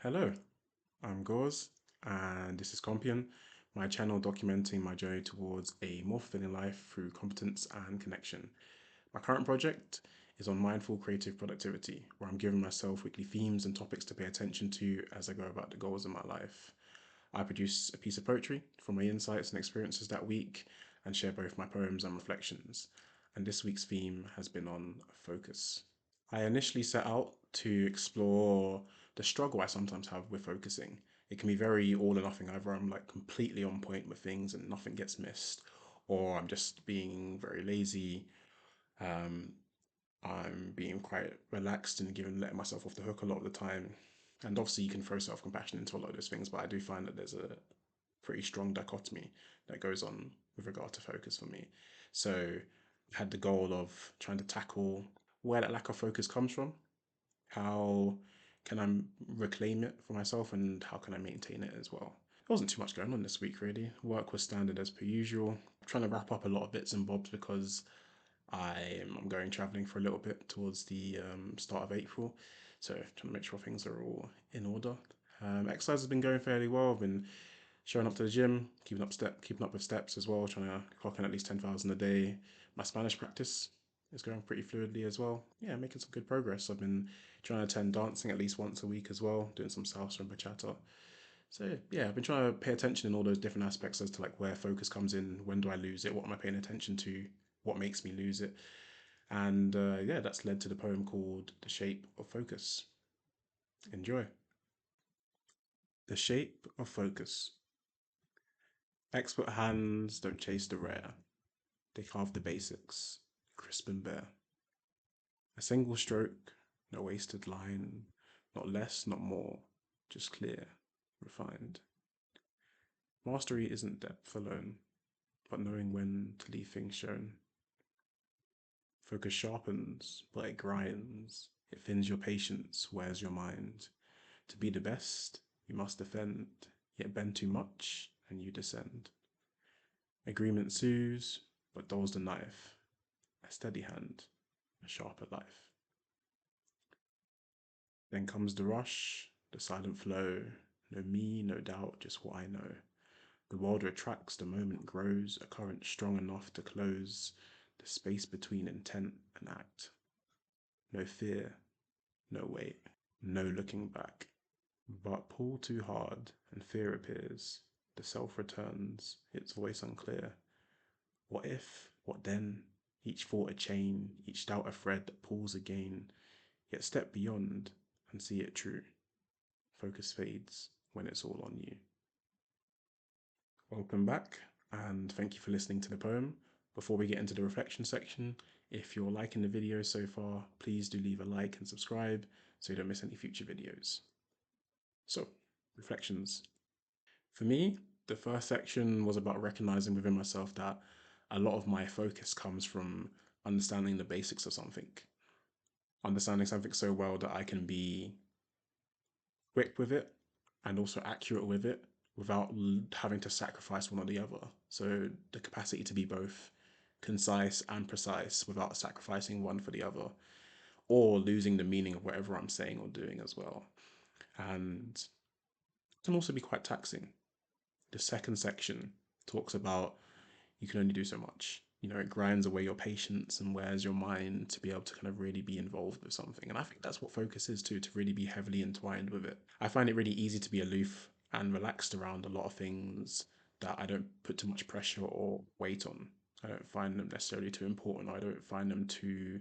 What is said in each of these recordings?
Hello, I'm Gauze, and this is Compion, my channel documenting my journey towards a more fulfilling life through competence and connection. My current project is on mindful creative productivity, where I'm giving myself weekly themes and topics to pay attention to as I go about the goals in my life. I produce a piece of poetry from my insights and experiences that week and share both my poems and reflections. And this week's theme has been on focus. I initially set out to explore the struggle I sometimes have with focusing. It can be very all or nothing. Either I'm like completely on point with things and nothing gets missed, or I'm just being very lazy. Um, I'm being quite relaxed and letting myself off the hook a lot of the time. And obviously, you can throw self compassion into a lot of those things, but I do find that there's a pretty strong dichotomy that goes on with regard to focus for me. So, I had the goal of trying to tackle where that lack of focus comes from. How can I reclaim it for myself, and how can I maintain it as well? There wasn't too much going on this week, really. Work was standard as per usual. I'm trying to wrap up a lot of bits and bobs because I'm going traveling for a little bit towards the start of April. So trying to make sure things are all in order. Exercise has been going fairly well. I've been showing up to the gym, keeping up with steps as well, trying to clock in at least 10,000 a day. My Spanish practice is going pretty fluidly as well. Yeah, making some good progress. I've been trying to attend dancing at least once a week as well, doing some salsa and bachata. So yeah, I've been trying to pay attention in all those different aspects as to like where focus comes in, when do I lose it, what am I paying attention to, what makes me lose it, and yeah, that's led to the poem called "The Shape of Focus." Enjoy. The shape of focus. Expert hands don't chase the rare. They carve the basics, crisp and bare. A single stroke, no wasted line, not less, not more, just clear, refined. Mastery isn't depth alone, but knowing when to leave things shown. Focus sharpens, but it grinds. It thins your patience, wears your mind. To be the best, you must defend, yet bend too much, and you descend. Agreement soothes, but dulls the knife. A steady hand, a sharper life. Then comes the rush, the silent flow. No me, no doubt, just what I know. The world retracts, the moment grows, a current strong enough to close the space between intent and act. No fear, no wait, no looking back. But pull too hard, and fear appears. The self returns, its voice unclear. What if? What then? Each thought a chain, each doubt a thread that pulls again. Yet step beyond and see it true. Focus fades when it's all on you. Welcome back, and thank you for listening to the poem. Before we get into the reflection section, if you're liking the video so far, please do leave a like and subscribe so you don't miss any future videos. So, reflections. For me, the first section was about recognizing within myself that a lot of my focus comes from understanding the basics of something, understanding something so well that I can be quick with it and also accurate with it without having to sacrifice one or the other. So the capacity to be both concise and precise without sacrificing one for the other or losing the meaning of whatever I'm saying or doing as well. And it can also be quite taxing. The second section talks about you can only do so much. You know, it grinds away your patience and wears your mind to be able to kind of really be involved with something. And I think that's what focus is too, to really be heavily entwined with it. I find it really easy to be aloof and relaxed around a lot of things that I don't put too much pressure or weight on. I don't find them necessarily too important. I don't find them too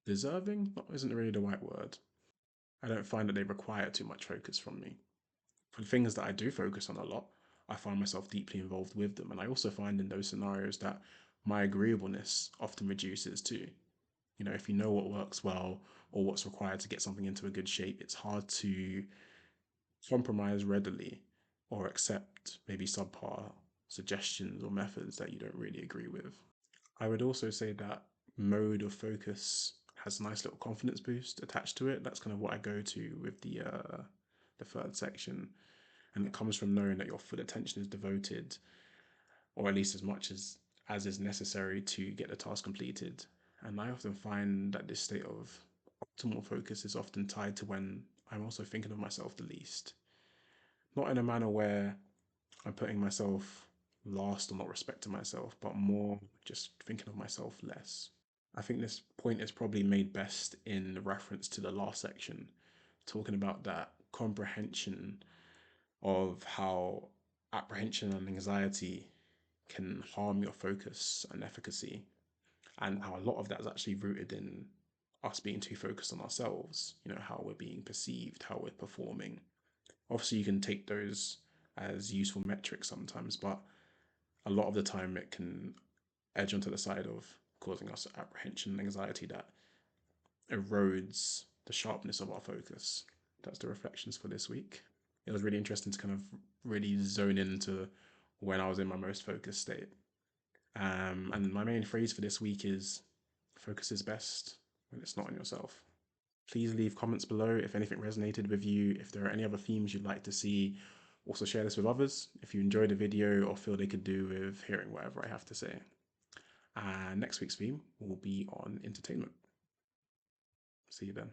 deserving. That isn't really the right word. I don't find that they require too much focus from me. For the things that I do focus on a lot, I find myself deeply involved with them. And I also find in those scenarios that my agreeableness often reduces too. You know, if you know what works well or what's required to get something into a good shape, it's hard to compromise readily or accept maybe subpar suggestions or methods that you don't really agree with. I would also say that mode of focus has a nice little confidence boost attached to it. That's kind of what I go to with the third section, and it comes from knowing that your full attention is devoted, or at least as much as is necessary to get the task completed. And I often find that this state of optimal focus is often tied to when I'm also thinking of myself the least. Not in a manner where I'm putting myself last or not respecting myself, but more just thinking of myself less. I think this point is probably made best in reference to the last section, talking about that comprehension of how apprehension and anxiety can harm your focus and efficacy, and how a lot of that is actually rooted in us being too focused on ourselves, how we're being perceived, how we're performing. Obviously, you can take those as useful metrics sometimes, but a lot of the time it can edge onto the side of causing us apprehension and anxiety that erodes the sharpness of our focus. That's the reflections for this week. It was really interesting to kind of really zone into when I was in my most focused state. And my main phrase for this week is focus is best when it's not on yourself. Please leave comments below if anything resonated with you, if there are any other themes you'd like to see. Also share this with others if you enjoyed the video or feel they could do with hearing whatever I have to say. And next week's theme will be on entertainment. See you then.